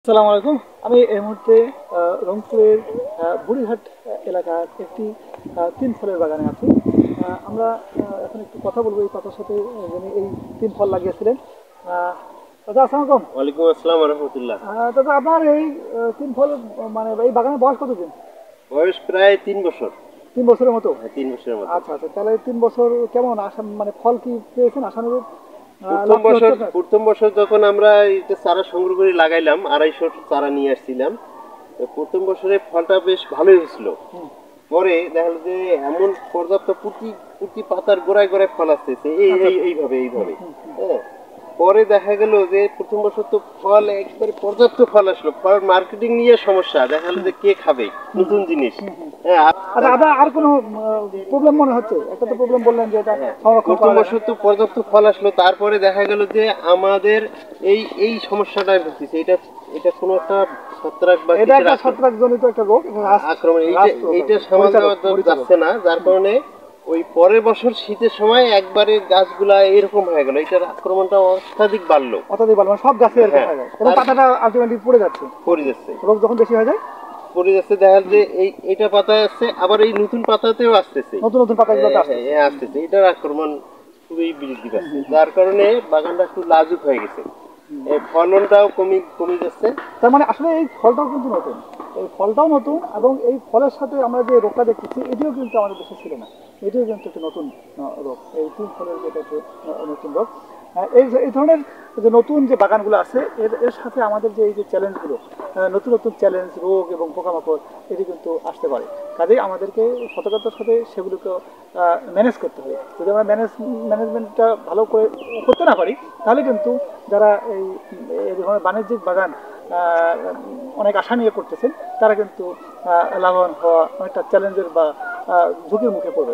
আসসালামু আলাইকুম। আমি এই মুহূর্তে রংপুরের বুড়িঘাট এলাকার একটি তিন ফলের বাগানে আছি। আমরা এখন একটু কথা বলবো এই পাতার সাথে, যিনি এই তিন ফল লাগিয়েছিলেন। দাদা আসসালামু আলাইকুম। ওয়ালাইকুম আসসালাম রহমতুল্লাহ। দাদা আপনার এই তিন ফল মানে এই বাগানের বয়স কতদিন? বয়স প্রায় 3 বছর। 3 বছরের মতো? হ্যাঁ, 3 বছরের মতো। আচ্ছা আচ্ছা, তাহলে 3 বছর কেমন আশা মানে ফল কি পেয়েছেন আশানুরূপ? প্রথম লাভ কি হচ্ছে বছর আপনার? প্রথম বছর যখন আমরা এটা চারা সংগ্রহ করে লাগাইলাম, 250 চারা নিয়ে আসছিলাম। তো প্রথম বছরে ফলটা বেশ ভালোই হয়েছিল। হুম, পরে দেখা গেলো যে এমন পর্যাপ্ত প্রতি প্রতি পাতার গোড়ায় গোড়ায় ফল আসতেছে, এই আচ্ছা এই আচ্ছা। এইভাবে হুম এইভাবে। হুম হুম হ্যাঁ, পরে দেখা গেল যে প্রথম বছর তো ফল একবারে পর্যাপ্ত ফল আসলো, ফল মার্কেটিং নিয়ে সমস্যা, দেখা গেলো হুম যে কে খাবে হুম নতুন জিনিস। হুম হুম। হ্যাঁ আচ্ছা, আপনার আর কোনো প্রবলেম মনে হচ্ছে? একটা তো প্রবলেম বললেন যে এটা হ্যাঁ, সংরক্ষণ প্রথম করা যায় না। বছর তো পর্যাপ্ত ফল আসলো, তারপরে দেখা গেল যে আমাদের এই এই সমস্যাটাই হচ্ছে। এটা এটা কোনো একটা ছত্রাক বা এটা কিসের একটা ছত্রাকজনিত একটা রোগ, এটা আক্রমণ, এইটা রাস্ট রোগ আর এইটা কি, সামাল মরিচা রোগ, দেওয়া মরিচা রোগ। যাচ্ছে না, যার কারণে ওই পরের বছর শীতের সময় একবারে গাছগুলা এরকম হয়ে গেল, এটার আক্রমণটা অত্যাধিক বাড়লো। অত্যাধিক ভালো, মানে সব গাছে এরকম হ্যাঁ, হয়ে যায় এবং তার পাতাটা আলটিমেটলি পড়ে যাচ্ছে পড়ে যাচ্ছে। রোগ যখন বেশি হয়ে যায়। পড়ে যাচ্ছে, দেখা যাচ্ছে যে এই এটা পাতায় আসছে, আবার এই নতুন পাতাতেও আসতেছে। নতুন নতুন পাতা এগুলোতে হ্যাঁ, আসতেছে। আসতেছে, এটার আক্রমণ খুবই বৃদ্ধি হুম পাচ্ছে, হুম হুম যার কারণে বাগানটা একটু লাজুক হয়ে গেছে। হুম। এই ফলনটাও কমে কমে যাচ্ছে। তার মানে আসলে এই ফলটাও কিন্তু নতুন, এই ফলটাও নতুন এবং এই ফলের সাথে আমরা যে রোগটা দেখতেছি এটিও কিন্তু আমাদের দেশে ছিল না। এটিও কিন্তু একটি নতুন রোগ, এই তিন ফলের যেটা একটি নতুন রোগ। এই এই ধরনের যে নতুন যে বাগানগুলো আছে এর এর সাথে আমাদের যে এই যে চ্যালেঞ্জগুলো, নতুন নতুন চ্যালেঞ্জ, রোগ এবং পোকামাকড়, এটি কিন্তু আসতে পারে। কাজেই আমাদেরকে সতর্কতার সাথে সেগুলোকে ম্যানেজ করতে হবে। যদি আমরা ম্যানেজমেন্টটা ভালো করে করতে না পারি, তাহলে কিন্তু যারা এই ধরনের বাণিজ্যিক বাগান আহ, অনেক আশা নিয়ে করতেছেন, তারা কিন্তু লাভবান হওয়া অনেকটা চ্যালেঞ্জের বা ঝুঁকির মুখে পড়বে।